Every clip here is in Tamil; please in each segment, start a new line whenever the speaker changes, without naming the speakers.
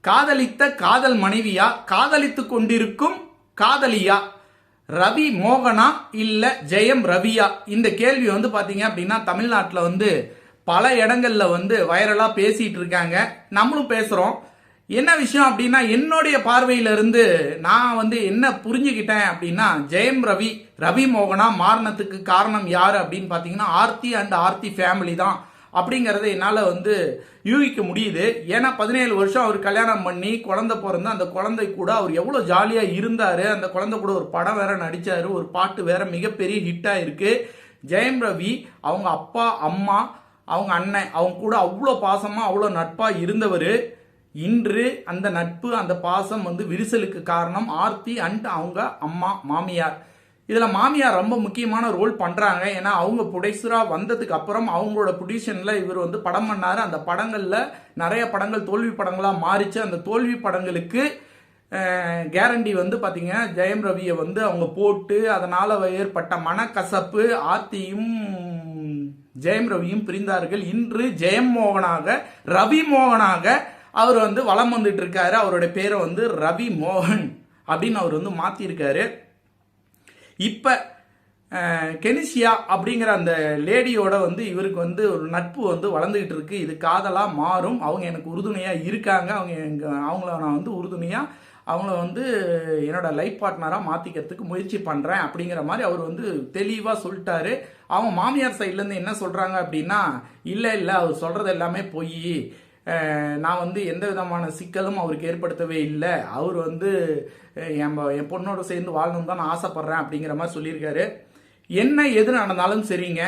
காதலித்த காதல் மனைவியா, காதலித்து கொண்டிருக்கும் காதலியா, ரவி மோகனா இல்ல ஜெயம் ரவியா? இந்த கேள்வி பாத்தீங்க அப்படின்னா தமிழ்நாட்டில் பல இடங்கள்ல வைரலா பேசிட்டு இருக்காங்க. நம்மளும் பேசுறோம். என்ன விஷயம் அப்படின்னா, என்னுடைய பார்வையில இருந்து நான் என்ன புரிஞ்சுக்கிட்டேன் அப்படின்னா, ஜெயம் ரவி ரவி மோகனா மாறினத்துக்கு காரணம் யாரு அப்படின்னு பாத்தீங்கன்னா ஆர்த்தி அண்ட் ஆர்த்தி ஃபேமிலி தான் அப்படிங்கறத என்னால யூகிக்க முடியுது. ஏன்னா 17 வருஷம் அவர் கல்யாணம் பண்ணி குழந்தை பிறந்து அந்த குழந்தை கூட அவர் எவ்வளவு ஜாலியா இருந்தாரு. அந்த குழந்தை கூட ஒரு படம் வேற நடிச்சாரு, ஒரு பாட்டு வேற மிகப்பெரிய ஹிட்டா இருக்கு. ஜெயம் ரவி அவங்க அப்பா அம்மா அவங்க அண்ணன் அவங்க கூட அவ்வளோ பாசமா அவ்வளோ நட்பா இருந்தவர். இன்று அந்த நட்பு அந்த பாசம் விரிசலுக்கு காரணம் ஆர்த்தி அண்ட் அவங்க அம்மா மாமியார். இதுல மாமியார் ரொம்ப முக்கியமான ரோல் பண்றாங்க. ஏன்னா அவங்க ப்ரொடியூசரா வந்ததுக்கு அப்புறம் அவங்களோட ப்ரொடியூஷன்ல இவர் படம் பண்ணாரு. அந்த படங்கள்ல நிறைய படங்கள் தோல்வி படங்களா மாறிச்சு. அந்த தோல்வி படங்களுக்கு கேரண்டி பாத்தீங்கன்னா ஜெயம் ரவியை அவங்க போட்டு அதனால ஏற்பட்ட மனக்கசப்பு ஆர்த்தியும் ஜெயம் ரவியும் பிரிந்தார்கள். இன்று ஜெயம் மோகனாக ரவி மோகனாக அவர் வலம் வந்துட்டு இருக்காரு. அவருடைய பேரை ரவி மோகன் அப்படின்னு அவர் மாத்தி இருக்காரு. இப்ப கெனிசியா அப்படிங்கிற அந்த லேடியோட இவருக்கு ஒரு நட்பு வளர்ந்துகிட்டு இருக்கு. இது காதலா மாறும். அவங்க எனக்கு உறுதுணையா இருக்காங்க. அவங்கள நான் உறுதுணையா அவங்கள என்னோட லைஃப் பார்ட்னரா மாத்திக்கிறதுக்கு முயற்சி பண்றேன் அப்படிங்கிற மாதிரி அவர் தெளிவா சொல்லிட்டாரு. அவங்க மாமியார் சைட்ல இருந்து என்ன சொல்றாங்க அப்படின்னா, இல்ல அவர் சொல்றது எல்லாமே பொய், நான் எந்த விதமான சிக்கலும் அவருக்கு ஏற்படுத்தவே இல்லை, அவர் என் பொண்ணோட சேர்ந்து வாழணும் தான் நான் ஆசைப்படுறேன் அப்படிங்கிற மாதிரி சொல்லியிருக்காரு. என்ன எது நடந்தாலும் சரிங்க,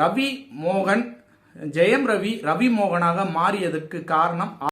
ரவி மோகன் ஜெயம் ரவி ரவி மோகனாக மாறியதற்கு காரணம்